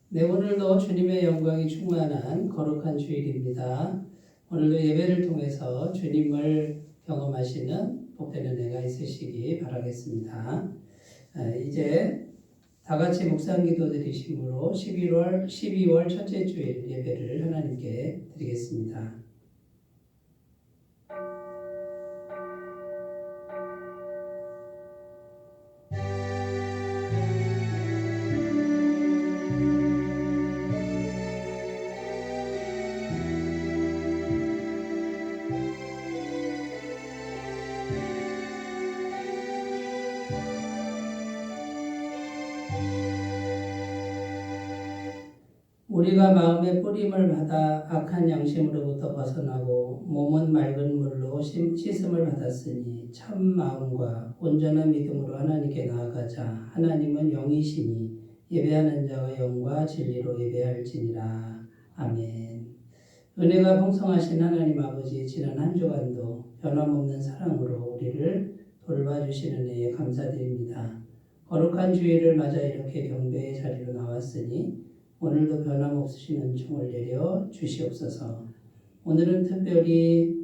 네, 오늘도 주님의 영광이 충만한 거룩한 주일입니다. 오늘도 예배를 통해서 주님을 경험하시는 복된 은혜가 있으시기 바라겠습니다. 이제 다 같이 묵상기도 드리심으로 12월 첫째 주일 예배를 하나님께 드리겠습니다. 우리가 마음의 뿌림을 받아 악한 양심으로부터 벗어나고 몸은 맑은 물로 씻음을 받았으니 참 마음과 온전한 믿음으로 하나님께 나아가자. 하나님은 영이시니 예배하는 자가 영과 진리로 예배할지니라. 아멘. 은혜가 풍성하신 하나님 아버지, 지난 한 주간도 변함없는 사랑으로 우리를 돌봐주시는 은혜에 감사드립니다. 거룩한 주일을 맞아 이렇게 경배의 자리로 나왔으니 오늘도 변함없으신 은총을 내려 주시옵소서. 오늘은 특별히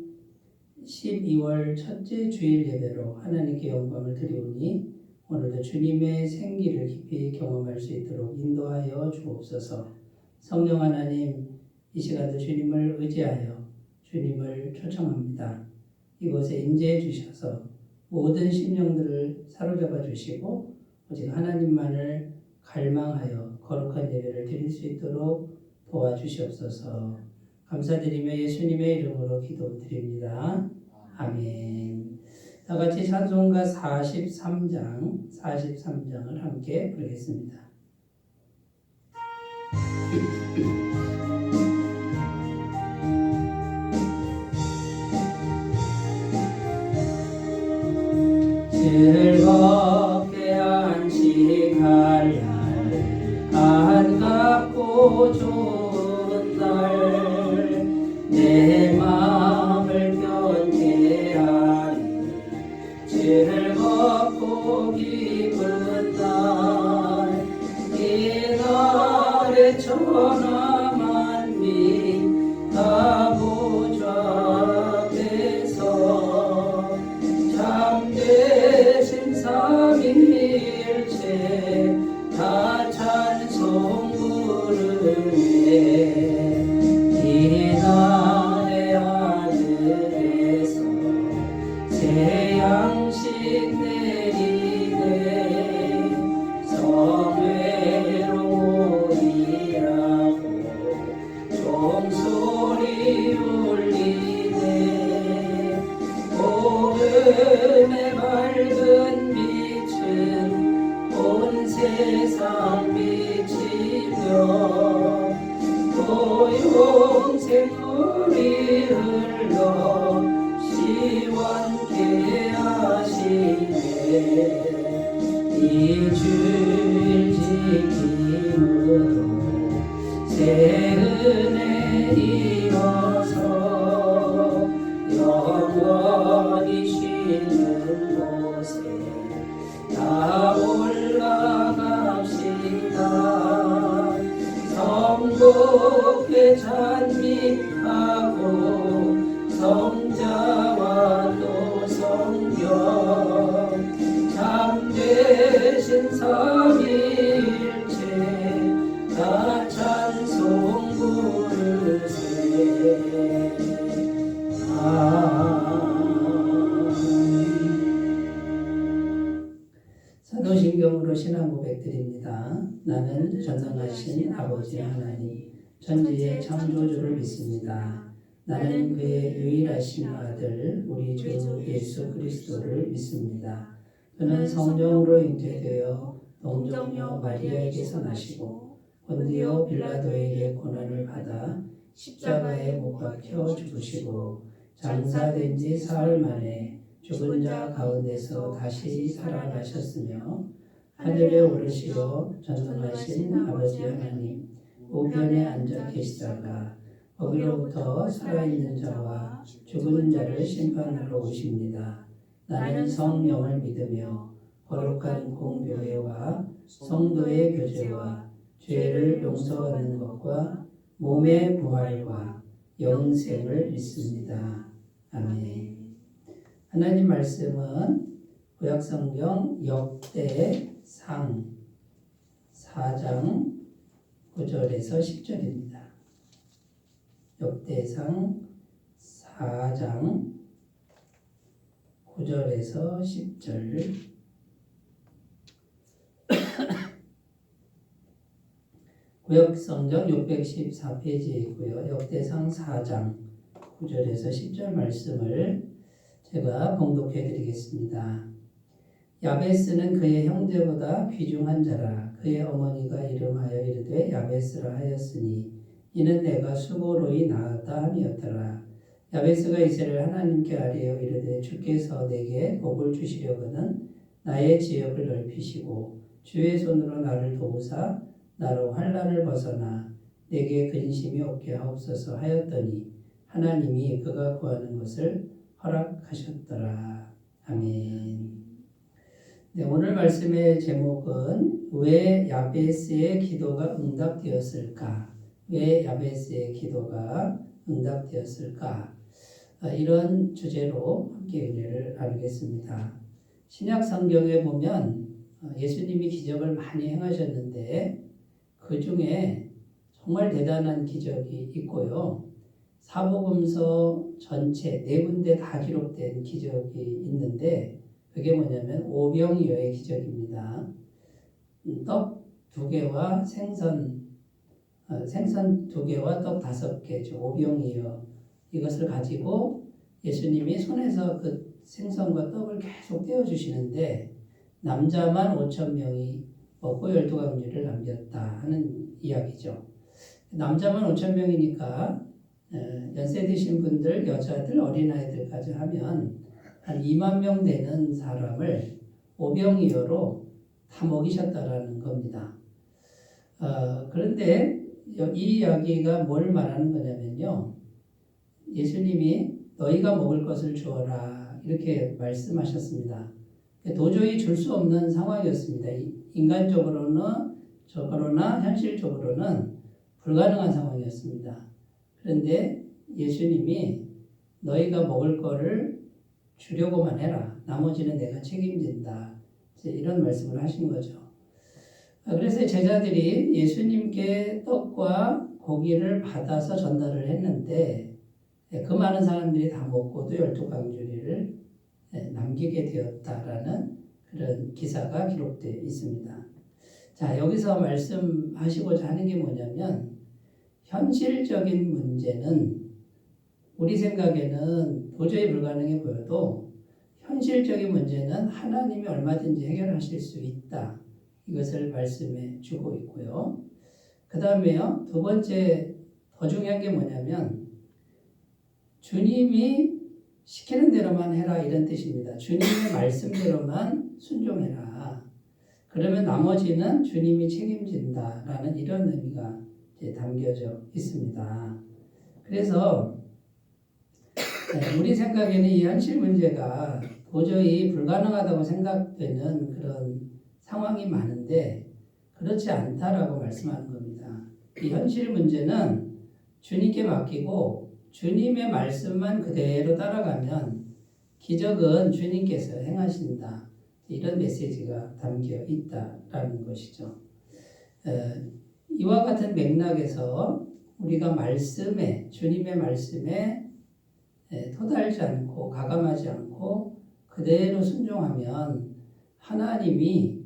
12월 첫째 주일 예배로 하나님께 영광을 드리오니 오늘도 주님의 생기를 깊이 경험할 수 있도록 인도하여 주옵소서. 성령 하나님, 이 시간도 주님을 의지하여 주님을 초청합니다. 이곳에 임재해 주셔서 모든 심령들을 사로잡아 주시고 오직 하나님만을 갈망하여 거룩한 예배를 드릴 수 있도록 도와주시옵소서. 감사드리며 예수님의 이름으로 기도드립니다. 아멘. 다 같이 찬송가 43장을 함께 부르겠습니다. 즐겁게 안식할 날, 반갑고 좋은 날, 내 마음을 견케하니 즐겁고 기쁜 날, 이 날에 천하 만민 다 보좌 앞에서 참되신 삼위일체 다 찬송 부르네. 이 날의 하늘에서 새 양식 내리네. 성회로 모이라고 종소리 울리네. 복음의 밝은 빛은 온 세상 비치며 또 영생 물이 흘러 시원케 하시네. 이 주일 지킴으로 새 은혜 입어서 영원히 쉬는 곳에 다 올라갑시다. 성도께 찬미하고 성자와 또 성경 참되신 삼위일체 다 찬송 부르세. 사도신경으로 신앙 고백드립니다. 나는 전능하신 아버지 하나님, 천지의 창조주를 믿습니다. 나는 그의 유일하신 아들 우리 주 예수 그리스도를 믿습니다. 그는 성령으로 잉태되어 동정녀 마리아에게서 나시고 본디오 빌라도에게 고난을 받아 십자가에 못 박혀 죽으시고 장사된 지 사흘 만에 죽은 자 가운데서 다시 살아나셨으며 하늘에 오르시어 전능하신 아버지 하나님 우편에 앉아 계시다가 거기로부터 살아있는 자와 죽은 자를 심판하러 오십니다. 나는 성령을 믿으며 거룩한 공교회와 성도의 교제와 죄를 용서받는 것과 몸의 부활과 영생을 믿습니다. 아멘. 하나님 말씀은 구약성경 역대상 4장 9절에서 10절입니다. 역대상 4장 9절에서 10절. 구약성경 614페이지에 있고요. 역대상 4장 9절에서 10절 말씀을 제가 봉독해 드리겠습니다. 야베스는 그의 형제보다 귀중한 자라. 그의 어머니가 이름하여 이르되 야베스라 하였으니 이는 내가 수고로이 낳았다 함이었더라. 야베스가 이새를 하나님께 아뢰어 이르되 주께서 내게 복을 주시려거든 나의 지역을 넓히시고 주의 손으로 나를 도우사 나로 환난을 벗어나 내게 근심이 없게 하옵소서 하였더니 하나님이 그가 구하는 것을 허락하셨더라. 아멘. 네, 오늘 말씀의 제목은 왜 야베스의 기도가 응답되었을까? 왜 야베스의 기도가 응답되었을까? 이런 주제로 함께 은혜를 나누겠습니다. 신약 성경에 보면 예수님이 기적을 많이 행하셨는데 그 중에 정말 대단한 기적이 있고요. 사복음서 전체 4군데 다 기록된 기적이 있는데 그게 뭐냐면 오병이어의 기적입니다. 떡 2개와 생선 2개와 떡 5개죠. 오병이어. 이것을 가지고 예수님이 손에서 그 생선과 떡을 계속 떼어주시는데 남자만 5,000명이 먹고 12강주를 남겼다 하는 이야기죠. 남자만 5,000명이니까 연세 드신 분들, 여자들, 어린아이들까지 하면 한 2만 명 되는 사람을 오병이어로 다 먹이셨다라는 겁니다. 그런데 이 이야기가 뭘 말하는 거냐면요. 예수님이 너희가 먹을 것을 주어라 이렇게 말씀하셨습니다. 도저히 줄 수 없는 상황이었습니다. 인간적으로는 그러나 현실적으로는 불가능한 상황이었습니다. 그런데 예수님이 너희가 먹을 거를 주려고만 해라. 나머지는 내가 책임진다. 이런 말씀을 하신 거죠. 그래서 제자들이 예수님께 떡과 고기를 받아서 전달을 했는데 그 많은 사람들이 다 먹고도 12강주리를 남기게 되었다라는 그런 기사가 기록되어 있습니다. 자, 여기서 말씀하시고자 하는 게 뭐냐면 현실적인 문제는 우리 생각에는 도저히 불가능해 보여도 현실적인 문제는 하나님이 얼마든지 해결하실 수 있다. 이것을 말씀해 주고 있고요. 그 다음에요. 두 번째 더 중요한 게 뭐냐면 주님이 시키는 대로만 해라 이런 뜻입니다. 주님의 말씀대로만 순종해라. 그러면 나머지는 주님이 책임진다라는 이런 의미가 담겨져 있습니다. 그래서 우리 생각에는 이 현실 문제가 도저히 불가능하다고 생각되는 그런 상황이 많은데 그렇지 않다라고 말씀하는 겁니다. 이 현실 문제는 주님께 맡기고 주님의 말씀만 그대로 따라가면 기적은 주님께서 행하신다. 이런 메시지가 담겨 있다라는 것이죠. 이와 같은 맥락에서 우리가 주님의 말씀에 토달지 않고 가감하지 않고 그대로 순종하면 하나님의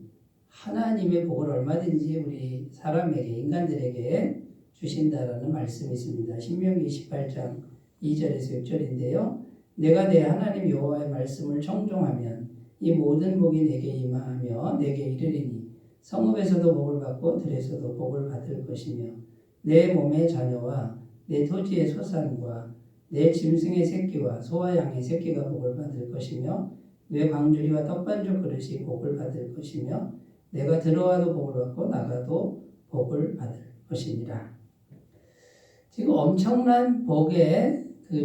복을 얼마든지 우리 사람에게, 인간들에게 주신다라는 말씀이 있습니다. 신명기 18장 2절에서 6절인데요. 내가 내 하나님 여호와의 말씀을 청종하면 이 모든 복이 내게 임하며 내게 이르리니 성읍에서도 복을 받고 들에서도 복을 받을 것이며 내 몸의 자녀와 내 토지의 소산과 내 짐승의 새끼와 소와 양의 새끼가 복을 받을 것이며 내 광주리와 떡반죽 그릇이 복을 받을 것이며 내가 들어와도 복을 받고 나가도 복을 받을 것이니라. 지금 엄청난 복의 그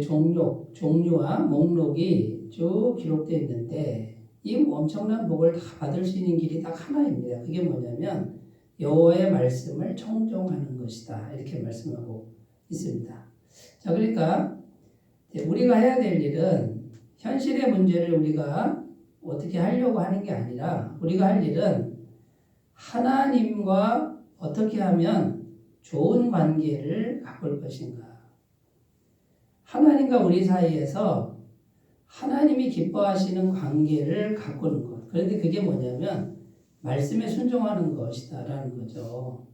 종류와 목록이 쭉 기록되어 있는데 이 엄청난 복을 다 받을 수 있는 길이 딱 하나입니다. 그게 뭐냐면 여호와의 말씀을 청종하는 것이다. 이렇게 말씀하고 있습니다. 자, 그러니까 우리가 해야 될 일은 현실의 문제를 우리가 어떻게 하려고 하는 게 아니라 우리가 할 일은 하나님과 어떻게 하면 좋은 관계를 가꿀 것인가. 하나님과 우리 사이에서 하나님이 기뻐하시는 관계를 가꾸는 것. 그런데 그게 뭐냐면 말씀에 순종하는 것이다라는 거죠.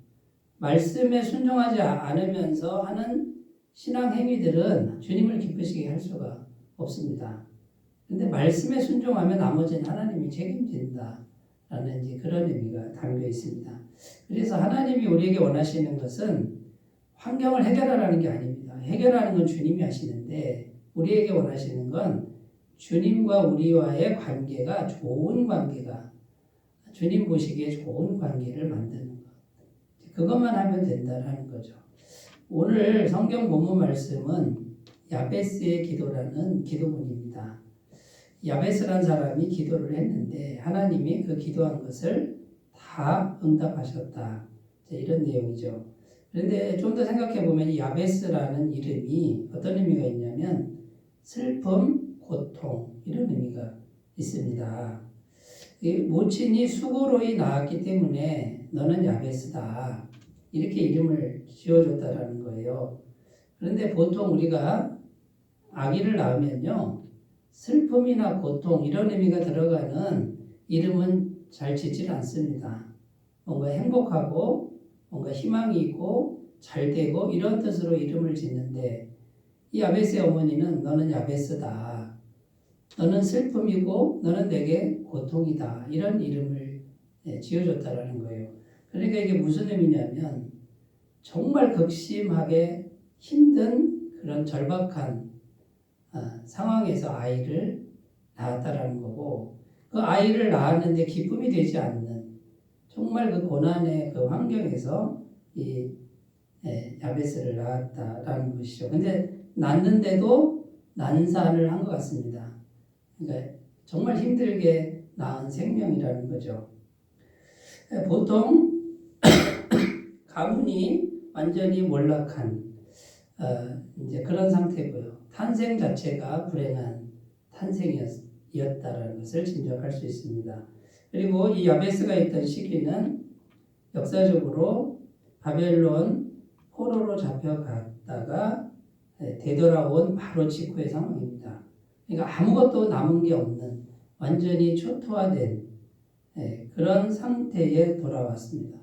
말씀에 순종하지 않으면서 하는 신앙 행위들은 주님을 기쁘시게 할 수가 없습니다. 그런데 말씀에 순종하면 나머지는 하나님이 책임진다라는 이제 그런 의미가 담겨 있습니다. 그래서 하나님이 우리에게 원하시는 것은 환경을 해결하라는 게 아닙니다. 해결하는 건 주님이 하시는데 우리에게 원하시는 건 주님과 우리와의 관계가 좋은 관계가 주님 보시기에 좋은 관계를 만드는 것. 그것만 하면 된다라는 거죠. 오늘 성경 본문 말씀은 야베스의 기도라는 기도문입니다. 야베스란 사람이 기도를 했는데 하나님이 그 기도한 것을 다 응답하셨다. 이런 내용이죠. 그런데 좀 더 생각해 보면 이 야베스라는 이름이 어떤 의미가 있냐면 슬픔, 고통 이런 의미가 있습니다. 모친이 수고로이 낳았기 때문에 너는 야베스다. 이렇게 이름을 지어줬다라는 거예요. 그런데 보통 우리가 아기를 낳으면요. 슬픔이나 고통 이런 의미가 들어가는 이름은 잘 짓질 않습니다. 뭔가 행복하고 뭔가 희망이 있고 잘 되고 이런 뜻으로 이름을 짓는데 이 야베스의 어머니는 너는 야베스다. 너는 슬픔이고 너는 내게 고통이다. 이런 이름을 지어줬다라는 거예요. 그러니까 이게 무슨 의미냐면 정말 극심하게 힘든 그런 절박한 상황에서 아이를 낳았다라는 거고 그 아이를 낳았는데 기쁨이 되지 않는 정말 그 고난의 그 환경에서 이 야베스를 낳았다라는 것이죠. 근데 낳는데도 난산을 한 것 같습니다. 그러니까 정말 힘들게 낳은 생명이라는 거죠. 보통 가문이 완전히 몰락한 이제 그런 상태고요. 탄생 자체가 불행한 탄생이었다라는 것을 짐작할 수 있습니다. 그리고 이 야베스가 있던 시기는 역사적으로 바벨론 포로로 잡혀갔다가 되돌아온 바로 직후의 상황입니다. 그러니까 아무것도 남은 게 없는 완전히 초토화된 그런 상태에 돌아왔습니다.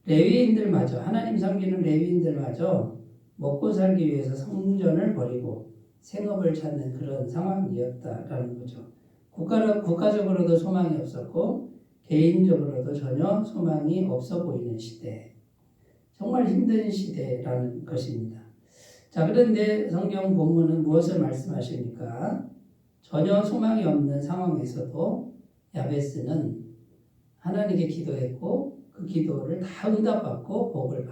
레위인들마저 하나님 섬기는 레위인들마저 먹고 살기 위해서 성전을 버리고 생업을 찾는 그런 상황이었다라는 거죠. 국가적으로도 소망이 없었고 개인적으로도 전혀 소망이 없어 보이는 시대. 정말 힘든 시대라는 것입니다. 자, 그런데 성경 본문은 무엇을 말씀하십니까? 전혀 소망이 없는 상황에서도 야베스는 하나님께 기도했고 그 기도를 다 응답받고 복을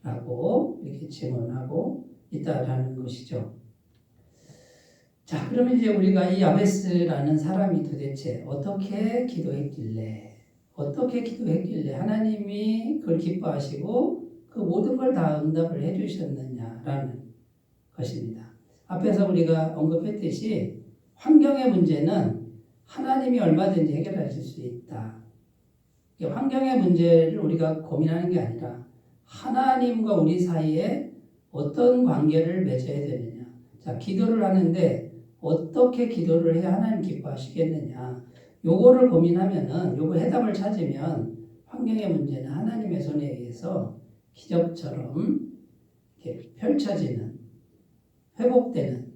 받았다라고 이렇게 증언하고 있다라는 것이죠. 자, 그러면 이제 우리가 이 야베스라는 사람이 도대체 어떻게 기도했길래 하나님이 그걸 기뻐하시고 그 모든 걸 다 응답을 해주셨느냐라는 것입니다. 앞에서 우리가 언급했듯이 환경의 문제는 하나님이 얼마든지 해결하실 수 있다. 환경의 문제를 우리가 고민하는 게 아니라 하나님과 우리 사이에 어떤 관계를 맺어야 되느냐. 자, 기도를 하는데 어떻게 기도를 해야 하나님 기뻐하시겠느냐. 요거를 고민하면은 요거 해답을 찾으면 환경의 문제는 하나님의 손에 의해서 기적처럼 이렇게 펼쳐지는 회복되는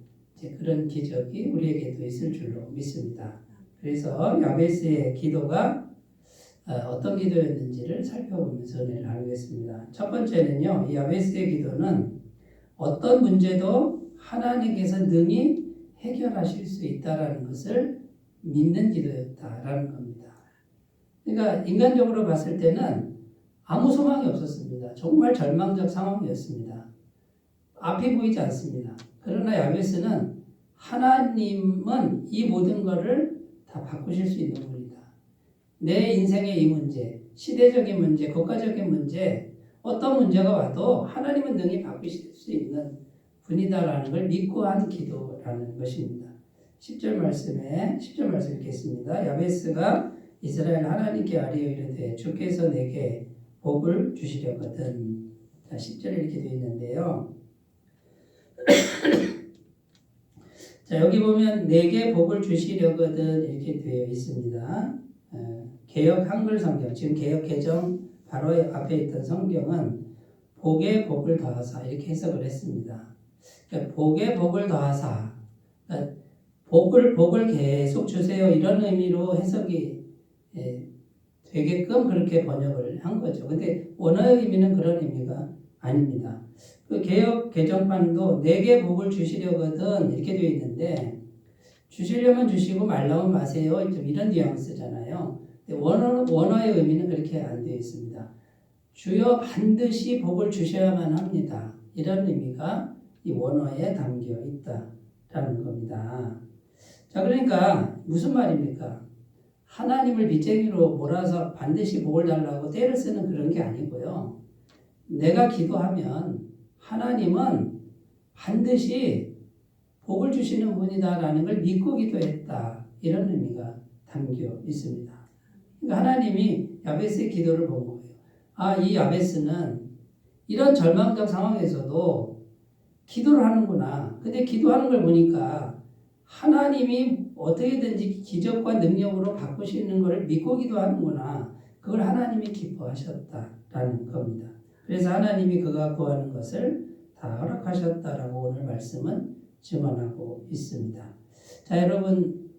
그런 기적이 우리에게도 있을 줄로 믿습니다. 그래서 야베스의 기도가 어떤 기도였는지를 살펴보면서 은혜를 나누겠습니다. 첫 번째는요, 이 야베스의 기도는 어떤 문제도 하나님께서 능히 해결하실 수 있다라는 것을 믿는 기도였다라는 겁니다. 그러니까 인간적으로 봤을 때는 아무 소망이 없었습니다. 정말 절망적 상황이었습니다. 앞이 보이지 않습니다. 그러나 야베스는 하나님은 이 모든 것을 다 바꾸실 수 있는 분이다. 내 인생의 이 문제, 시대적인 문제, 국가적인 문제, 어떤 문제가 와도 하나님은 능히 바꾸실 수 있는 분이다라는 걸 믿고 한 기도라는 것입니다. 10절 말씀 읽겠습니다. 야베스가 이스라엘 하나님께 아뢰어 이르되 주께서 내게 복을 주시려거든. 자, 10절에 이렇게 되어 있는데요. 자, 여기 보면 내게 복을 주시려거든 이렇게 되어 있습니다. 개역 한글 성경, 지금 개역 개정 바로 앞에 있던 성경은 복에 복을 더하사 이렇게 해석을 했습니다. 그러니까 복에 복을 더하사, 그러니까 복을 계속 주세요 이런 의미로 해석이 되게끔 그렇게 번역을 한 거죠. 근데 원어의 의미는 그런 의미가 아닙니다. 그 개역 개정판도 내게 복을 주시려거든 이렇게 되어 있는데 주시려면 주시고 말라면 마세요 좀 이런 뉘앙스잖아요. 근데 원어의 의미는 그렇게 안 되어 있습니다. 주여 반드시 복을 주셔야만 합니다. 이런 의미가 이 원어에 담겨 있다라는 겁니다. 자, 그러니까 무슨 말입니까? 하나님을 빚쟁이로 몰아서 반드시 복을 달라고 떼를 쓰는 그런 게 아니고요. 내가 기도하면 하나님은 반드시 복을 주시는 분이다라는 걸 믿고 기도했다. 이런 의미가 담겨 있습니다. 그러니까 하나님이 야베스의 기도를 본 거예요. 아, 이 야베스는 이런 절망적 상황에서도 기도를 하는구나. 근데 기도하는 걸 보니까 하나님이 어떻게든지 기적과 능력으로 바꾸시는 것을 믿고 기도하는구나. 그걸 하나님이 기뻐하셨다라는 겁니다. 그래서 하나님이 그가 구하는 것을 다 허락하셨다라고 오늘 말씀은 증언하고 있습니다. 자, 여러분,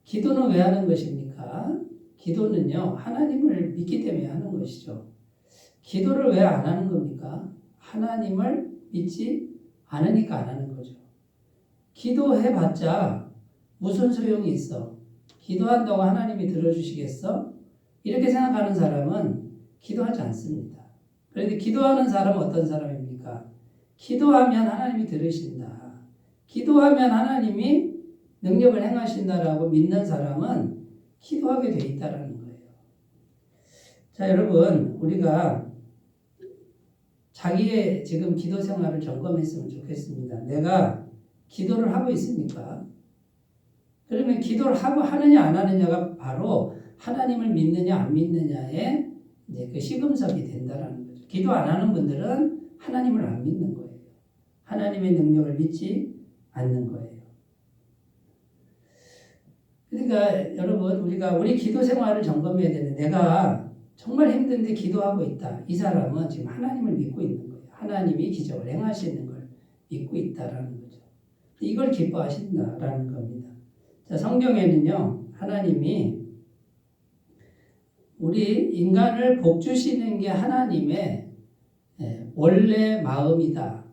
기도는 왜 하는 것입니까? 기도는요, 하나님을 믿기 때문에 하는 것이죠. 기도를 왜 안 하는 겁니까? 하나님을 믿지 않으니까 안 하는 거죠. 기도해봤자 무슨 소용이 있어? 기도한다고 하나님이 들어주시겠어? 이렇게 생각하는 사람은 기도하지 않습니다. 그런데 기도하는 사람은 어떤 사람입니까? 기도하면 하나님이 들으신다. 기도하면 하나님이 능력을 행하신다라고 믿는 사람은 기도하게 돼 있다라는 거예요. 자, 여러분, 우리가 자기의 지금 기도 생활을 점검했으면 좋겠습니다. 내가 기도를 하고 있습니까? 그러면 기도를 하고 하느냐 안 하느냐가 바로 하나님을 믿느냐 안 믿느냐의 이제 그 시금석이 된다라는 거죠. 기도 안 하는 분들은 하나님을 안 믿는 거예요. 하나님의 능력을 믿지 않는 거예요. 그러니까 여러분, 우리가 우리 기도 생활을 점검해야 되는데 내가 정말 힘든데 기도하고 있다. 이 사람은 지금 하나님을 믿고 있는 거예요. 하나님이 기적을 행하시는 걸 믿고 있다라는 거죠. 이걸 기뻐하신다라는 겁니다. 자, 성경에는요, 하나님이 우리 인간을 복 주시는 게 하나님의 원래 마음이다.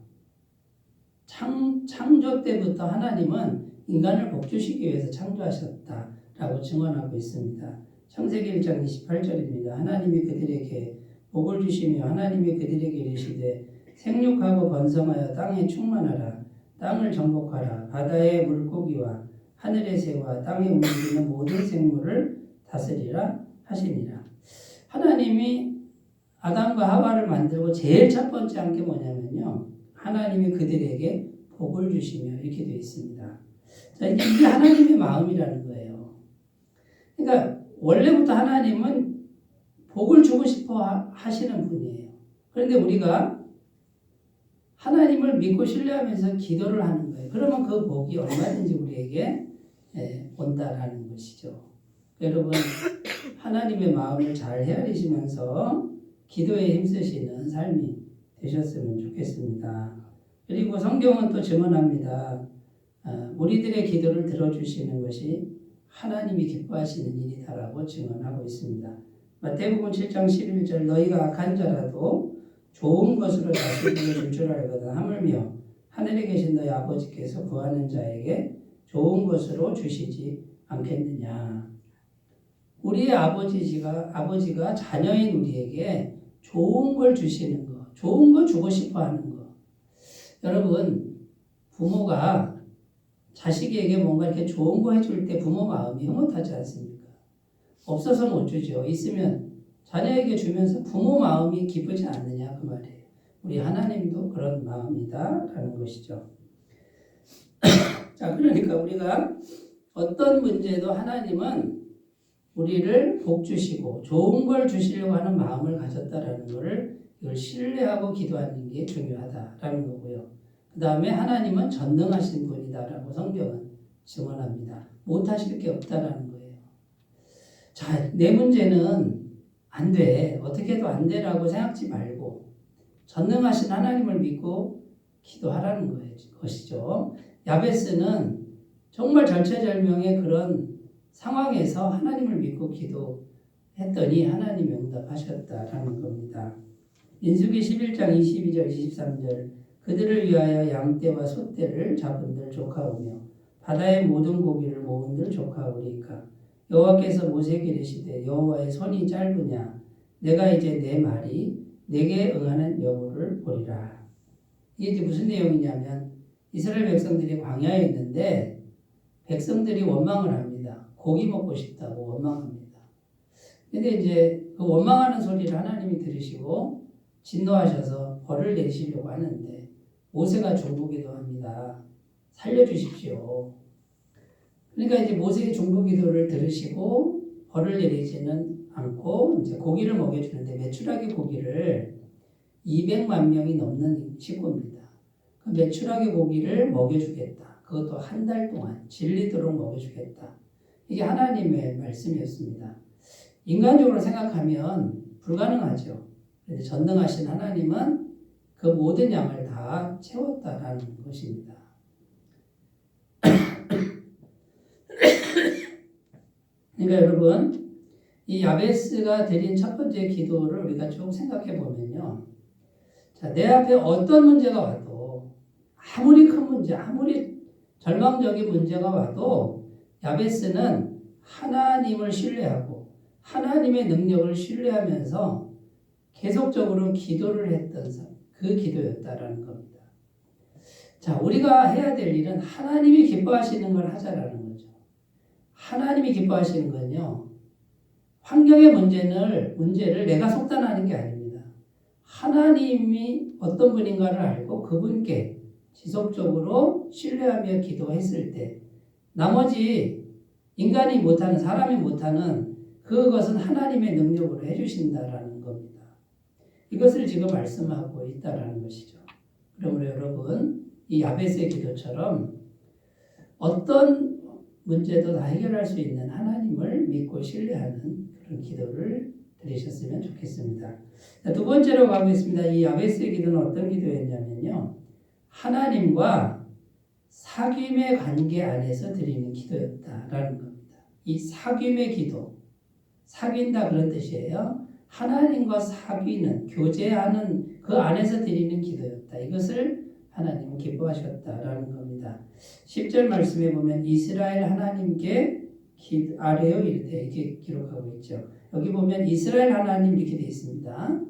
창조 때부터 하나님은 인간을 복 주시기 위해서 창조하셨다라고 증언하고 있습니다. 창세기 1장 28절입니다. 하나님이 그들에게 복을 주시며 하나님이 그들에게 이르시되 생육하고 번성하여 땅에 충만하라. 땅을 정복하라. 바다의 물고기와 하늘의 새와 땅에 움직이는 모든 생물을 다스리라 하시니라. 하나님이 아담과 하와를 만들고 제일 첫 번째 한 게 뭐냐면요. 하나님이 그들에게 복을 주시며 이렇게 되어 있습니다. 자, 이게 하나님의 마음이라는 거예요. 그러니까 원래부터 하나님은 복을 주고 싶어 하시는 분이에요. 그런데 우리가 하나님을 믿고 신뢰하면서 기도를 하는 거예요. 그러면 그 복이 얼마든지 우리에게 온다라는 것이죠. 여러분, 하나님의 마음을 잘 헤아리시면서 기도에 힘쓰시는 삶이 되셨으면 좋겠습니다. 그리고 성경은 또 증언합니다. 우리들의 기도를 들어주시는 것이 하나님이 기뻐하시는 일이다라고 증언하고 있습니다. 마태복음 7장 11절 너희가 악한 자라도 좋은 것으로 다시 불러줄 줄 알거든 하물며 하늘에 계신 너희 아버지께서 구하는 자에게 좋은 것으로 주시지 않겠느냐. 우리의 아버지가 자녀인 우리에게 좋은 걸 주시는 거, 좋은 거 주고 싶어 하는 거. 여러분, 부모가 자식에게 뭔가 이렇게 좋은 거 해줄 때 부모 마음이 흐뭇하지 않습니까? 없어서 못 주죠. 있으면 자녀에게 주면서 부모 마음이 기쁘지 않느냐 그 말이에요. 우리 하나님도 그런 마음이다라는 것이죠. 자, 그러니까 우리가 어떤 문제도 하나님은 우리를 복 주시고 좋은 걸 주시려고 하는 마음을 가졌다라는 것을 이걸 신뢰하고 기도하는 게 중요하다라는 거고요. 그 다음에 하나님은 전능하신 분이다라고 성경은 증언합니다. 못하실 게 없다라는 거예요. 자, 내 문제는 안 돼. 어떻게 해도 안 되라고 생각지 말고 전능하신 하나님을 믿고 기도하라는 것이죠. 야베스는 정말 절체절명의 그런 상황에서 하나님을 믿고 기도했더니 하나님이 응답하셨다라는 겁니다. 민수기 11장 22절 23절 그들을 위하여 양떼와 소떼를 잡은들 조카오며 바다의 모든 고기를 모은들 조카오리까 여호와께서 모세에게 이르시되 여호와의 손이 짧으냐 내가 이제 내 말이 내게 응하는 여부를 보리라. 이게 이제 무슨 내용이냐면 이스라엘 백성들이 광야에 있는데 백성들이 원망을 합니다. 고기 먹고 싶다고 원망합니다. 근데 이제 그 원망하는 소리를 하나님이 들으시고 진노하셔서 벌을 내리시려고 하는데 모세가 중보기도 합니다. 살려주십시오. 그러니까 이제 모세의 중보기도를 들으시고 벌을 내리지는 않고 이제 고기를 먹여주는데 메추라기 고기를 200만 명이 넘는 식구입니다. 그 메추라기 고기를 먹여주겠다. 그것도 한 달 동안 질리도록 먹여주겠다. 이게 하나님의 말씀이었습니다. 인간적으로 생각하면 불가능하죠. 그런데 전능하신 하나님은 그 모든 양을 다 채웠다라는 것입니다. 그러니까 여러분, 이 야베스가 드린 첫 번째 기도를 우리가 쭉 생각해 보면요. 자, 내 앞에 어떤 문제가 와도 아무리 큰 문제, 아무리 절망적인 문제가 와도 야베스는 하나님을 신뢰하고 하나님의 능력을 신뢰하면서 계속적으로 기도를 했던 그 기도였다라는 겁니다. 자, 우리가 해야 될 일은 하나님이 기뻐하시는 걸 하자라는 거죠. 하나님이 기뻐하시는 건요. 환경의 문제를 내가 속단하는 게 아닙니다. 하나님이 어떤 분인가를 알고 그분께 지속적으로 신뢰하며 기도했을 때 나머지 인간이 못하는 사람이 못하는 그것은 하나님의 능력으로 해주신다라는 겁니다. 이것을 지금 말씀하고 있다라는 것이죠. 그러므로 여러분 이 야베스의 기도처럼 어떤 문제도 다 해결할 수 있는 하나님을 믿고 신뢰하는 그런 기도를 드리셨으면 좋겠습니다. 두 번째로 가고 있습니다. 이 야베스의 기도는 어떤 기도였냐면요. 하나님과 사귐의 관계 안에서 드리는 기도였다라는 겁니다. 이 사귐의 기도, 사귄다 그런 뜻이에요. 하나님과 사귀는, 교제하는 그 안에서 드리는 기도였다. 이것을 하나님은 기뻐하셨다라는 겁니다. 10절 말씀에 보면 이스라엘 하나님께 아뢰어 이르되 이렇게 기록하고 있죠. 여기 보면 이스라엘 하나님 이렇게 되어 있습니다.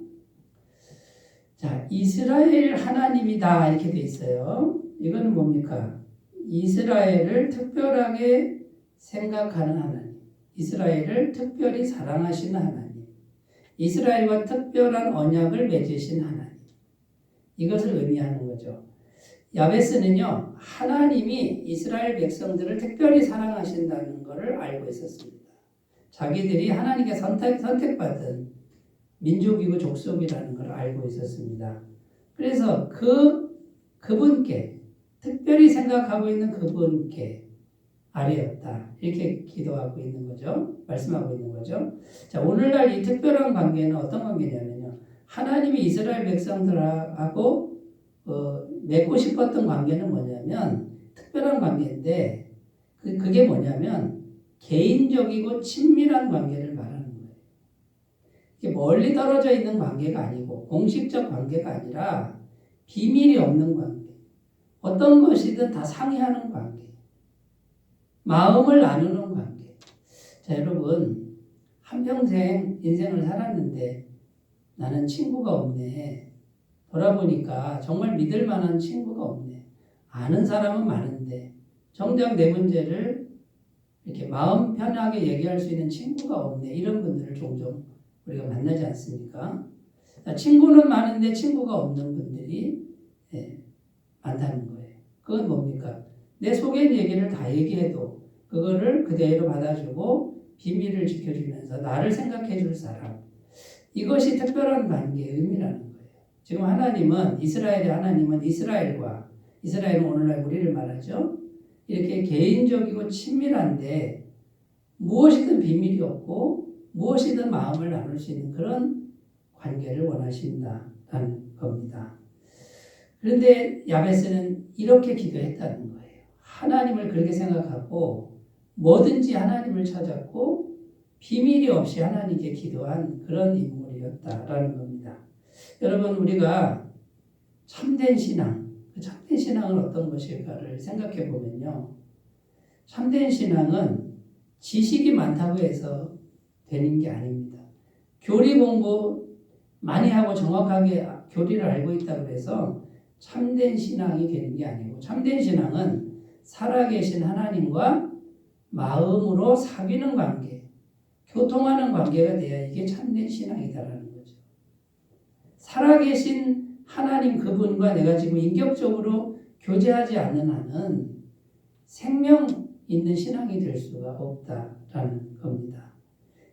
자, 이스라엘 하나님이다 이렇게 되어 있어요. 이거는 뭡니까? 이스라엘을 특별하게 생각하는 하나님, 이스라엘을 특별히 사랑하시는 하나님, 이스라엘과 특별한 언약을 맺으신 하나님, 이것을 의미하는 거죠. 야베스는요, 하나님이 이스라엘 백성들을 특별히 사랑하신다는 것을 알고 있었습니다. 자기들이 하나님께 선택받은 민족이고 족속이라는 걸 알고 있었습니다. 그래서 그분께 특별히 생각하고 있는 그분께 아뢰었다. 이렇게 기도하고 있는 거죠. 말씀하고 있는 거죠. 자, 오늘날 이 특별한 관계는 어떤 관계냐면요. 하나님이 이스라엘 백성들하고 맺고 싶었던 관계는 뭐냐면 특별한 관계인데 그게 뭐냐면 개인적이고 친밀한 관계를 말하는 거예요. 이게 멀리 떨어져 있는 관계가 아니고 공식적 관계가 아니라 비밀이 없는 관계. 어떤 것이든 다 상의하는 관계. 마음을 나누는 관계. 자, 여러분 한평생 인생을 살았는데 나는 친구가 없네. 돌아보니까 정말 믿을 만한 친구가 없네. 아는 사람은 많은데 정작 내 문제를 이렇게 마음 편하게 얘기할 수 있는 친구가 없네. 이런 분들을 종종 우리가 만나지 않습니까? 친구는 많은데 친구가 없는 분들이 많다는 거예요. 그건 뭡니까? 내 속에 있는 얘기를 다 얘기해도 그거를 그대로 받아주고 비밀을 지켜주면서 나를 생각해 줄 사람. 이것이 특별한 관계의 의미라는 거예요. 지금 하나님은 이스라엘과 이스라엘은 오늘날 우리를 말하죠. 이렇게 개인적이고 친밀한데 무엇이든 비밀이 없고 무엇이든 마음을 나눌 수 있는 그런 관계를 원하신다는 겁니다. 그런데 야베스는 이렇게 기도했다는 거예요. 하나님을 그렇게 생각하고 뭐든지 하나님을 찾았고 비밀이 없이 하나님께 기도한 그런 인물이었다라는 겁니다. 여러분 우리가 참된 신앙, 그 참된 신앙은 어떤 것일까를 생각해 보면요. 참된 신앙은 지식이 많다고 해서 되는 게 아닙니다. 교리 공부 많이 하고 정확하게 교리를 알고 있다고 해서 참된 신앙이 되는 게 아니고 참된 신앙은 살아계신 하나님과 마음으로 사귀는 관계, 교통하는 관계가 돼야 이게 참된 신앙이다라는 거죠. 살아계신 하나님 그분과 내가 지금 인격적으로 교제하지 않는 한은 생명 있는 신앙이 될 수가 없다라는 겁니다.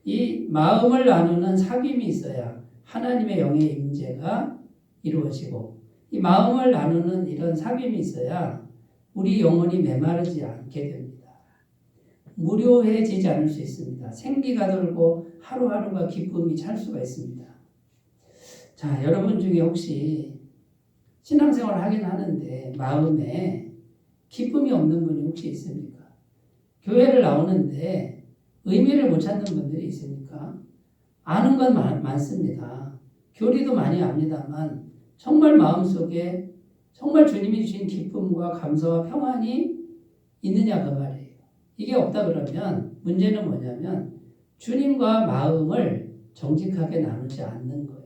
이 마음을 나누는 사귐이 있어야 하나님의 영의 임재가 이루어지고 이 마음을 나누는 이런 사귐이 있어야 우리 영혼이 메마르지 않게 됩니다. 무료해지지 않을 수 있습니다. 생기가 돌고 하루하루가 기쁨이 찰 수가 있습니다. 자, 여러분 중에 혹시 신앙생활을 하긴 하는데 마음에 기쁨이 없는 분이 혹시 있습니까? 교회를 나오는데 의미를 못 찾는 분들이 있습니까? 아는 건 많습니다. 교리도 많이 압니다만 정말 마음속에 정말 주님이 주신 기쁨과 감사와 평안이 있느냐 그 말이에요. 이게 없다 그러면 문제는 뭐냐면 주님과 마음을 정직하게 나누지 않는 거예요.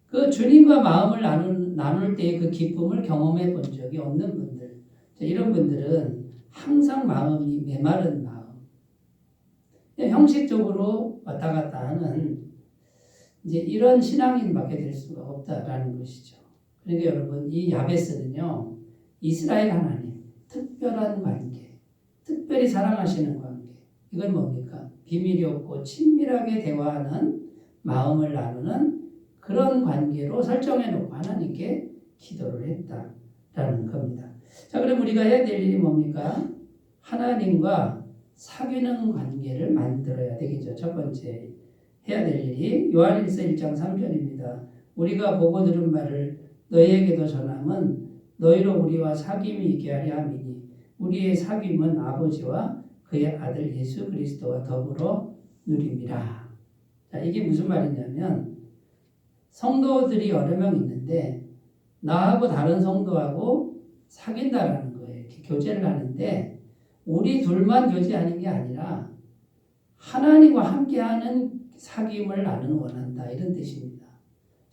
그 주님과 마음을 나눌 때의 그 기쁨을 경험해 본 적이 없는 분들, 이런 분들은 항상 마음이 메마른 마음, 형식적으로 왔다 갔다 하는 이제 이런 신앙인밖에 될 수가 없다라는 것이죠. 그러니까 여러분 이 야베스는요 이스라엘 하나님 특별한 관계, 특별히 사랑하시는 관계. 이건 뭡니까? 비밀이 없고 친밀하게 대화하는 마음을 나누는 그런 관계로 설정해 놓고 하나님께 기도를 했다라는 겁니다. 자, 그럼 우리가 해야 될 일이 뭡니까? 하나님과 사귀는 관계를 만들어야 되겠죠. 첫 번째 해야 될 일이 요한일서 1장 3절입니다. 우리가 보고 들은 말을 너희에게도 전함은 너희로 우리와 사귐이 있게 하려 함이니 우리의 사귐은 아버지와 그의 아들 예수 그리스도와 더불어 누림이라. 자, 이게 무슨 말이냐면 성도들이 여러 명 있는데 나하고 다른 성도하고 사귄다라는 거예요. 이렇게 교제를 하는데 우리 둘만 교제하는 게 아니라 하나님과 함께하는 사귐을 나는 원한다 이런 뜻입니다.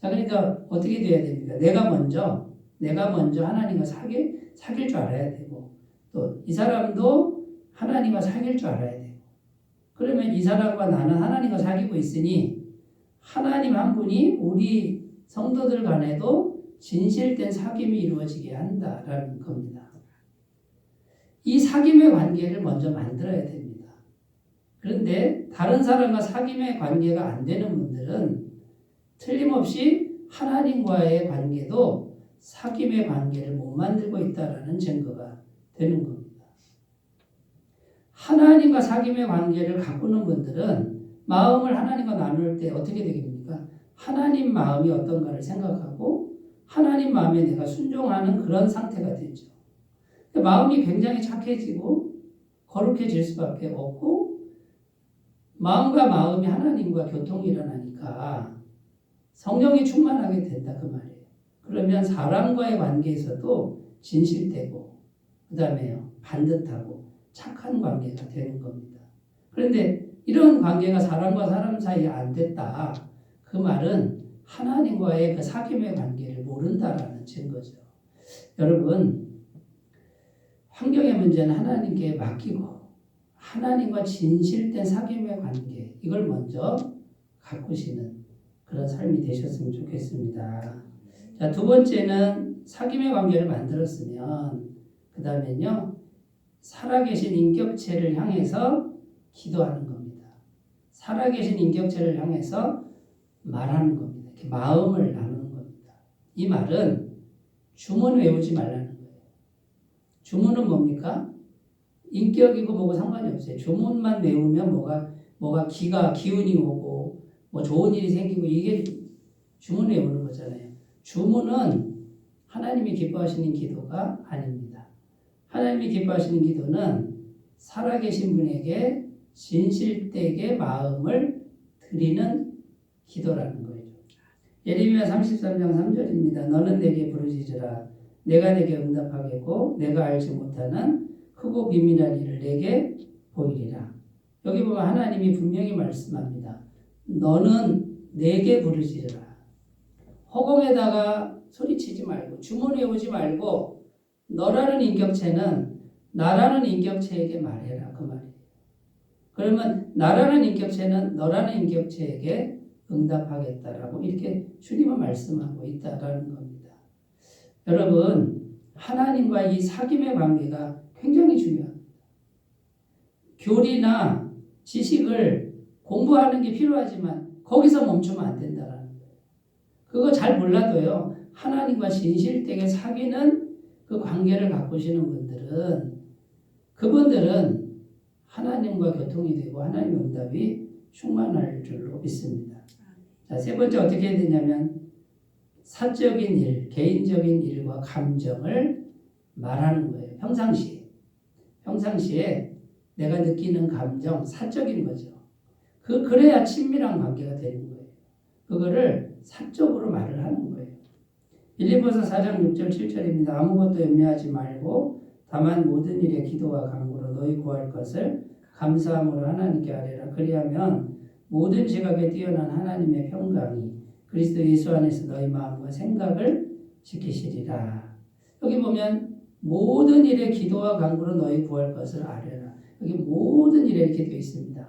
자, 그러니까 어떻게 돼야 됩니까? 내가 먼저 하나님과 사귈 줄 알아야 되고 또 이 사람도 하나님과 사귈 줄 알아야 되고 그러면 이 사람과 나는 하나님과 사귀고 있으니 하나님 한 분이 우리 성도들 간에도 진실된 사귐이 이루어지게 한다라는 겁니다. 이 사귐의 관계를 먼저 만들어야 됩니다. 그런데 다른 사람과 사귐의 관계가 안 되는 분들은 틀림없이 하나님과의 관계도 사귐의 관계를 못 만들고 있다라는 증거가 되는 겁니다. 하나님과 사귐의 관계를 가꾸는 분들은 마음을 하나님과 나눌 때 어떻게 되겠습니까? 하나님 마음이 어떤가를 생각하고 하나님 마음에 내가 순종하는 그런 상태가 되죠. 마음이 굉장히 착해지고 거룩해질 수밖에 없고 마음과 마음이 하나님과 교통이 일어나니까 성령이 충만하게 된다 그 말이에요. 그러면 사람과의 관계에서도 진실되고 그 다음에요 반듯하고 착한 관계가 되는 겁니다. 그런데 이런 관계가 사람과 사람 사이에 안 됐다. 그 말은 하나님과의 그 사귐의 관계를 모른다라는 증거죠. 여러분 환경의 문제는 하나님께 맡기고 하나님과 진실된 사귐의 관계 이걸 먼저 가꾸시는 그런 삶이 되셨으면 좋겠습니다. 자, 두 번째는 사귐의 관계를 만들었으면 그 다음엔요 살아계신 인격체를 향해서 기도하는 겁니다. 살아계신 인격체를 향해서 말하는 겁니다. 이렇게 마음을 나누는 겁니다. 이 말은 주문 외우지 말라는 거예요. 주문은 뭡니까? 인격이고 뭐고 상관이 없어요. 주문만 외우면 뭐가 기운이 오고 뭐 좋은 일이 생기고 이게 주문 외우는 거잖아요. 주문은 하나님이 기뻐하시는 기도가 아닙니다. 하나님이 기뻐하시는 기도는 살아계신 분에게 진실되게 마음을 드리는 기도라는 거예요. 예레미야 33장 3절입니다. 너는 내게 부르짖으라. 내가 내게 응답하겠고 내가 알지 못하는 크고 비밀한 일을 내게 보이리라. 여기 보면 하나님이 분명히 말씀합니다. 너는 내게 부르짖으라. 허공에다가 소리치지 말고 주문 외우지 말고 너라는 인격체는 나라는 인격체에게 말해라. 그 말이에요. 그러면 나라는 인격체는 너라는 인격체에게 응답하겠다라고 이렇게 주님은 말씀하고 있다라는 겁니다. 여러분 하나님과 이 사귐의 관계가 굉장히 중요합니다. 교리나 지식을 공부하는 게 필요하지만 거기서 멈추면 안 된다라는 거예요. 그거 잘 몰라도요. 하나님과 진실되게 사귀는 그 관계를 가꾸시는 그분들은 하나님과 교통이 되고 하나님의 응답이 충만할 줄로 믿습니다. 자, 세 번째 어떻게 해야 되냐면 사적인 일, 개인적인 일과 감정을 말하는 거예요. 평상시에 내가 느끼는 감정, 사적인 거죠. 그래야 친밀한 관계가 되는 거예요. 그거를 사적으로 말을 하는 거예요. 빌립보서 4장 6절 7절입니다. 아무것도 염려하지 말고 다만 모든 일에 기도와 간구로 너희 구할 것을 감사함으로 하나님께 아뢰라. 그리하면 모든 지각에 뛰어난 하나님의 평강이 그리스도 예수 안에서 너희 마음과 생각을 지키시리라. 여기 보면 모든 일에 기도와 간구로 너희 구할 것을 아뢰라. 여기 모든 일에 이렇게 되어 있습니다.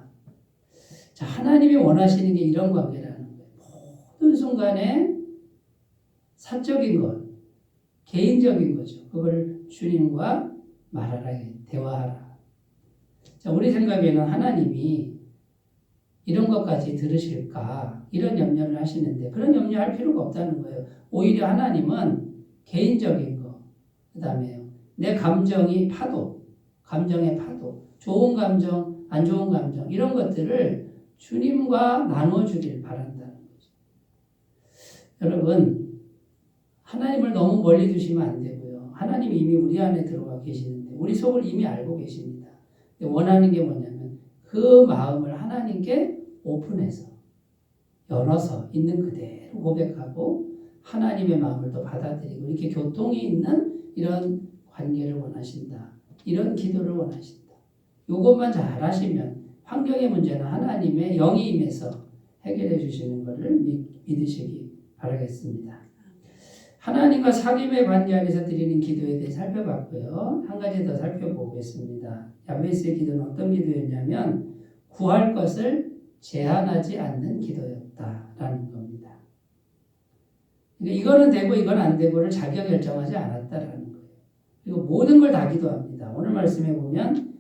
자, 하나님이 원하시는 게 이런 관계라는 거예요. 모든 순간에 사적인 것, 개인적인 거죠. 그걸 주님과 말하라, 대화하라. 자, 우리 생각에는 하나님이 이런 것까지 들으실까? 이런 염려를 하시는데 그런 염려할 필요가 없다는 거예요. 오히려 하나님은 개인적인 거, 그 다음에 내 감정의 파도, 좋은 감정, 안 좋은 감정 이런 것들을 주님과 나눠주길 바란다는 거죠. 여러분 하나님을 너무 멀리 두시면 안 되고요. 하나님이 이미 우리 안에 들어와 계시는데 우리 속을 이미 알고 계십니다. 원하는 게 뭐냐면 그 마음을 하나님께 오픈해서 열어서 있는 그대로 고백하고 하나님의 마음을 또 받아들이고 이렇게 교통이 있는 이런 관계를 원하신다. 이런 기도를 원하신다. 이것만 잘 하시면 환경의 문제는 하나님의 영이 임해서 해결해 주시는 것을 믿으시기 바라겠습니다. 하나님과 사귐의 관계 안에서 드리는 기도에 대해 살펴봤고요. 한 가지 더 살펴보겠습니다. 야베스의 기도는 어떤 기도였냐면 구할 것을 제한하지 않는 기도였다라는 겁니다. 그러니까 이거는 되고 이건 안 되고를 자기가 결정하지 않았다라는 거예요. 그리고 모든 걸 다 기도합니다. 오늘 말씀에 보면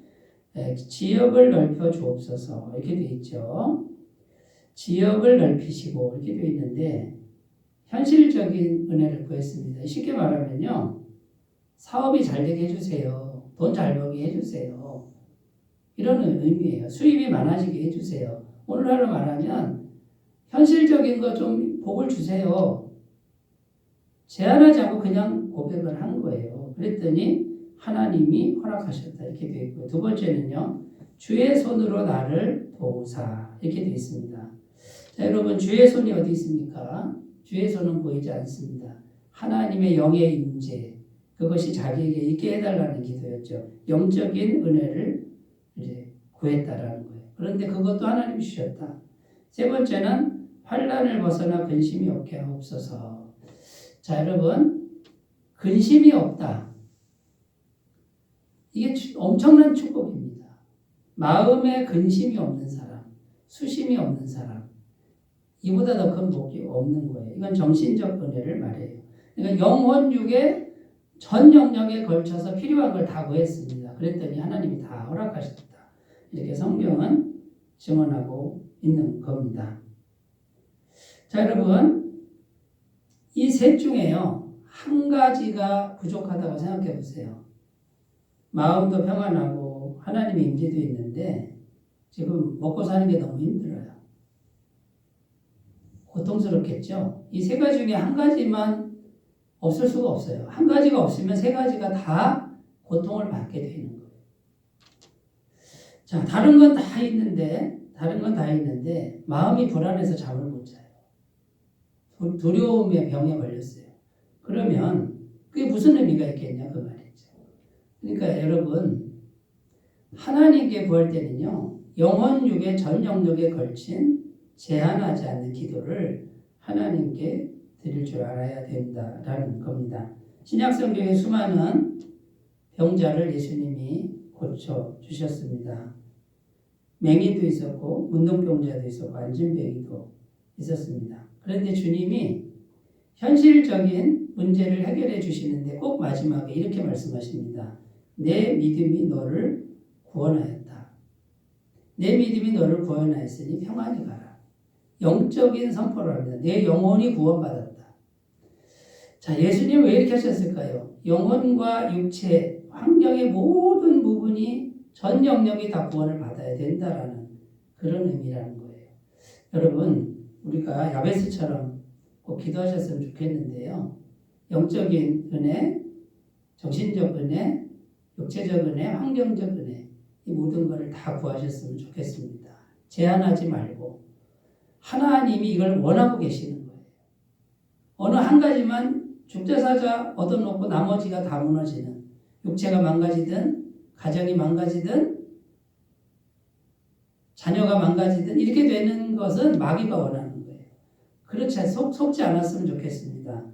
지역을 넓혀 주옵소서 이렇게 돼 있죠. 지역을 넓히시고 이렇게 돼 있는데 현실적인 은혜를 구했습니다. 쉽게 말하면요. 사업이 잘 되게 해주세요. 돈 잘 벌게 해주세요. 이런 의미예요. 수입이 많아지게 해주세요. 오늘날로 말하면 현실적인 거 좀 복을 주세요. 제한하지 않고 그냥 고백을 한 거예요. 그랬더니 하나님이 허락하셨다 이렇게 되어 있고요. 두 번째는요. 주의 손으로 나를 도우사 이렇게 되어 있습니다. 자, 여러분 주의 손이 어디 있습니까? 주의 손은 보이지 않습니다. 하나님의 영의 임재 그것이 자기에게 있게 해달라는 기도였죠. 영적인 은혜를 이제 구했다라는 거예요. 그런데 그것도 하나님이 주셨다. 세 번째는 환난을 벗어나 근심이 없게 하옵소서. 자, 여러분 근심이 없다. 이게 엄청난 축복입니다. 마음에 근심이 없는 사람, 수심이 없는 사람. 이보다 더 큰 복이 없는 거예요. 이건 정신적 은혜를 말해요. 그러니까 영혼 육의 전 영역에 걸쳐서 필요한 걸 다 구했습니다. 그랬더니 하나님이 다 허락하셨다. 이렇게 성경은 증언하고 있는 겁니다. 자, 여러분, 이 셋 중에요, 한 가지가 부족하다고 생각해 보세요. 마음도 평안하고 하나님의 임재도 있는데 지금 먹고 사는 게 너무 힘들어요. 고통스럽겠죠? 이 세 가지 중에 한 가지만 없을 수가 없어요. 한 가지가 없으면 세 가지가 다 고통을 받게 되는 거예요. 자, 다른 건 다 있는데 마음이 불안해서 잠을 못 자요. 두려움의 병에 걸렸어요. 그러면 그게 무슨 의미가 있겠냐 그 말이죠. 그러니까 여러분, 하나님께 구할 때는요, 영혼 육의 전 영역에 걸친 제한하지 않는 기도를 하나님께 드릴 줄 알아야 된다라는 겁니다. 신약성경에 수많은 병자를 예수님이 고쳐주셨습니다. 맹인도 있었고 문둥병자도 있었고 안진뱅이도 있었습니다. 그런데 주님이 현실적인 문제를 해결해 주시는데 꼭 마지막에 이렇게 말씀하십니다. 내 믿음이 너를 구원하였다. 내 믿음이 너를 구원하였으니 평안히 가라. 영적인 선포를 합니다. 내 영혼이 구원받았다. 자, 예수님 왜 이렇게 하셨을까요? 영혼과 육체, 환경의 모든 부분이 전 영역이 다 구원을 받아야 된다라는 그런 의미라는 거예요. 여러분, 우리가 야베스처럼 꼭 기도하셨으면 좋겠는데요. 영적인 은혜, 정신적 은혜, 육체적 은혜, 환경적 은혜, 이 모든 것을 다 구하셨으면 좋겠습니다. 제한하지 말고 하나님이 이걸 원하고 계시는 거예요. 어느 한 가지만 죽자사자 얻어놓고 나머지가 다 무너지는, 육체가 망가지든 가정이 망가지든 자녀가 망가지든 이렇게 되는 것은 마귀가 원하는 거예요. 그렇지 속지 않았으면 좋겠습니다.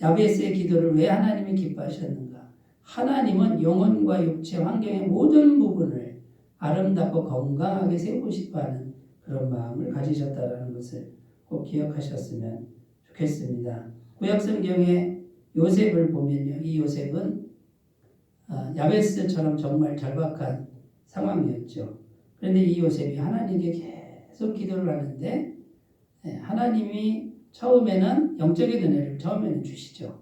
야베스의 기도를 왜 하나님이 기뻐하셨는가? 하나님은 영혼과 육체, 환경의 모든 부분을 아름답고 건강하게 세우고 싶어하는 그런 마음을 가지셨다는 것을 꼭 기억하셨으면 좋겠습니다. 구약성경에 요셉을 보면요, 이 요셉은 야베스처럼 정말 절박한 상황이었죠. 그런데 이 요셉이 하나님께 계속 기도를 하는데 하나님이 처음에는 영적인 은혜를 처음에는 주시죠.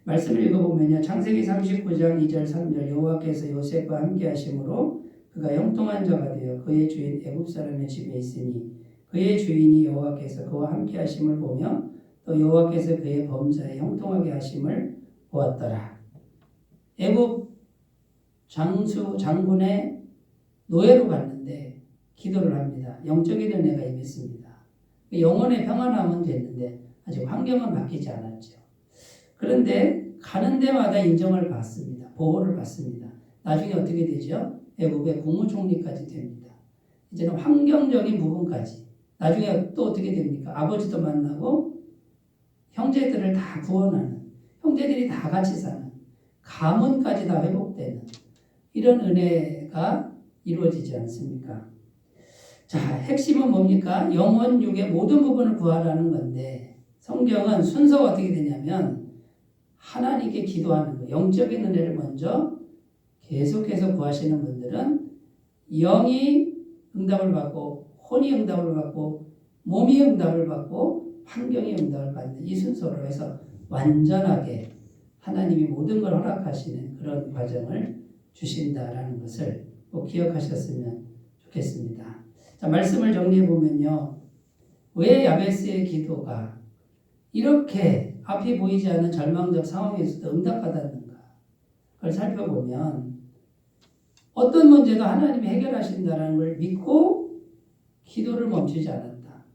말씀을 읽어보면요, 창세기 39장 2절 3절 여호와께서 요셉과 함께 하심으로 그가 형통한 자가 되어 그의 주인 애굽 사람의 집에 있으니 그의 주인이 여호와께서 그와 함께 하심을 보며 또 여호와께서 그의 범사에 형통하게 하심을 보았더라. 애굽 장군의 노예로 갔는데 기도를 합니다. 영적인 은혜가 임했습니다. 영혼의 평안함은 됐는데 아직 환경은 바뀌지 않았죠. 그런데 가는 데마다 인정을 받습니다. 보호를 받습니다. 나중에 어떻게 되죠? 애굽의 국무총리까지 됩니다. 이제는 환경적인 부분까지. 나중에 또 어떻게 됩니까? 아버지도 만나고 형제들을 다 구원하는, 형제들이 다 같이 사는, 가문까지 다 회복되는 이런 은혜가 이루어지지 않습니까? 자, 핵심은 뭡니까? 영혼 육의 모든 부분을 구하라는 건데 성경은 순서가 어떻게 되냐면 하나님께 기도하는 거, 영적인 은혜를 먼저 계속해서 구하시는 분들은 영이 응답을 받고 혼이 응답을 받고 몸이 응답을 받고 환경이 응답을 받는 이 순서로 해서 완전하게 하나님이 모든 걸 허락하시는 그런 과정을 주신다라는 것을 꼭 기억하셨으면 좋겠습니다. 자, 말씀을 정리해 보면요, 왜 야베스의 기도가 이렇게 앞이 보이지 않는 절망적 상황에서도 응답받았는가? 그걸 살펴보면 어떤 문제도 하나님이 해결하신다는 걸 믿고 기도를 멈추지 않았다.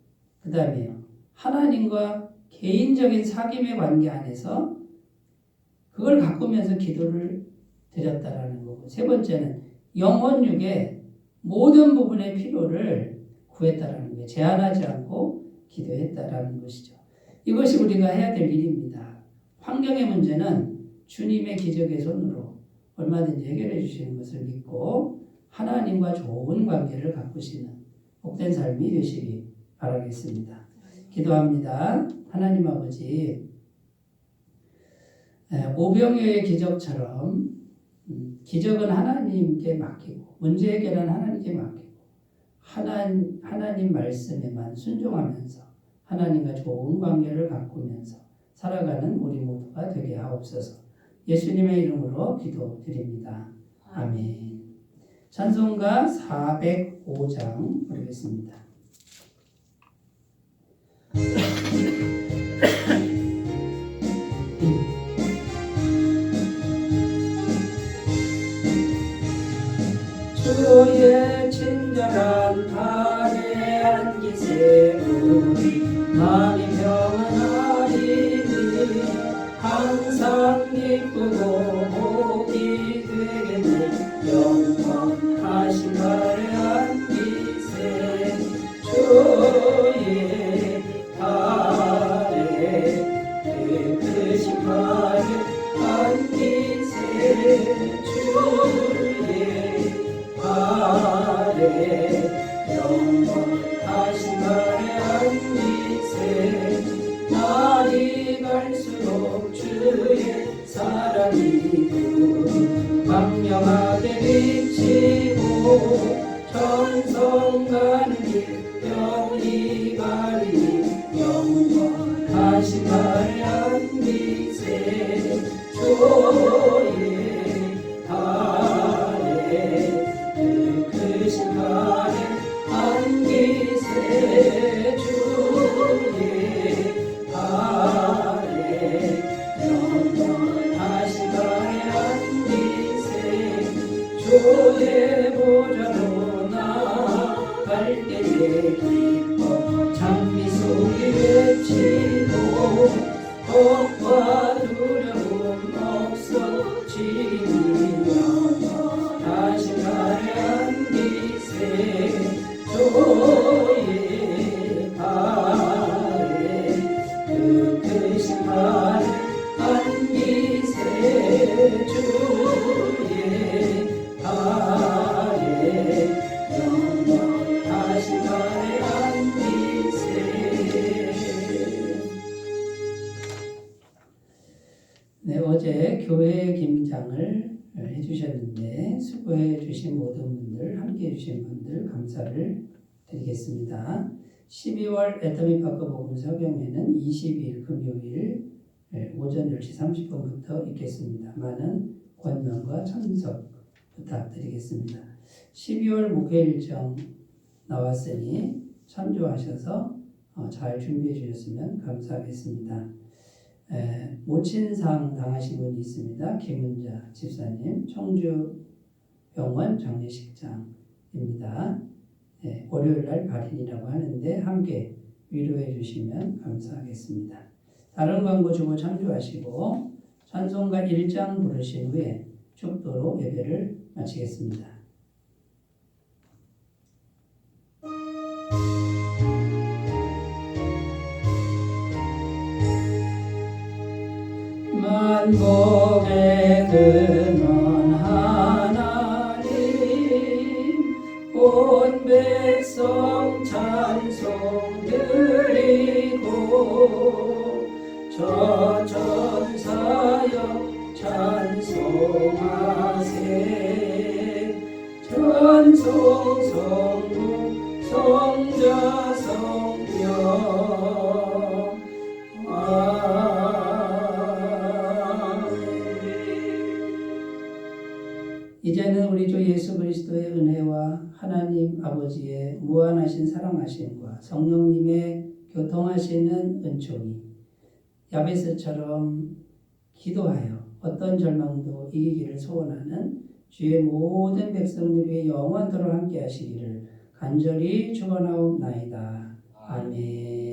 그 다음에요, 하나님과 개인적인 사귐의 관계 안에서 그걸 가꾸면서 기도를 드렸다라는 거고, 세 번째는 영혼 육의 모든 부분의 필요를 구했다라는 거예요. 제한하지 않고 기도했다라는 것이죠. 이것이 우리가 해야 될 일입니다. 환경의 문제는 주님의 기적의 손으로 얼마든지 해결해 주시는 것을 믿고 하나님과 좋은 관계를 가꾸시는 복된 삶이 되시기 바라겠습니다. 기도합니다. 하나님 아버지, 오병이어의 기적처럼 기적은 하나님께 맡기고 문제 해결은 하나님께 맡기고 하나님 말씀에만 순종하면서 하나님과 좋은 관계를 가꾸면서 살아가는 우리 모두가 되게 하옵소서. 예수님의 이름으로 기도드립니다. 아멘. 찬송가 405장 부르겠습니다. 주의 친절한 팔에 안기세 우리 마음이 평안하리니 항상 기쁘고 복이 되겠네 영원하신 발에 안기세 주의 발에 깨끗이 발에 안기세 주의 발에 영원하신 발에 안기세 날이 갈수록 주의 사랑이 광명하게 비치고 천성 가는 길 영이 가리니 영원하신 발에 안기세 주의 발에 크신 발에 안기세 주의 발에 영원하신 발에 안기세 주의 보좌로 나갈 때에 기뻐 장미 속에 외치고 겁과 두려움 없어지리니 영원하신 발에 안기세 주의 발에 크신 발에 안기세 주의 발에 영원하신 발에 안기세. 네, 어제 교회 김장을 해주셨는데 수고해 주신 모든 분들, 함께 해주신 분들 감사를 드리겠습니다. 12월 애터미파크 복음 서경회는 22일 금요일 오전 10시 30분부터 있겠습니다. 많은 권면과 참석 부탁드리겠습니다. 12월 목회 일정 나왔으니 참조하셔서 잘 준비해 주셨으면 감사하겠습니다. 모친상 당하신 분이 있습니다. 김은자 집사님, 청주병원 장례식장입니다. 월요일날 발인이라고 하는데 함께 위로해 주시면 감사하겠습니다. 다른 광고 주고 참조하시고 찬송가 1장 부르신 후에 축도로 예배를 마치겠습니다. 만복의 근원 하나님 온 백성 찬송 드리고 저 천사여 찬송하세 전성 성부 성자 성령 이제는 우리 주 예수 그리스도의 은혜와 하나님 아버지의 무한하신 사랑하심과 성령님의 교통하시는 은총이 야베스처럼 기도하여 어떤 절망도 이기기를 소원하는 주의 모든 백성들이 영원토록 함께 하시기를 간절히 축원하옵나이다. 아멘.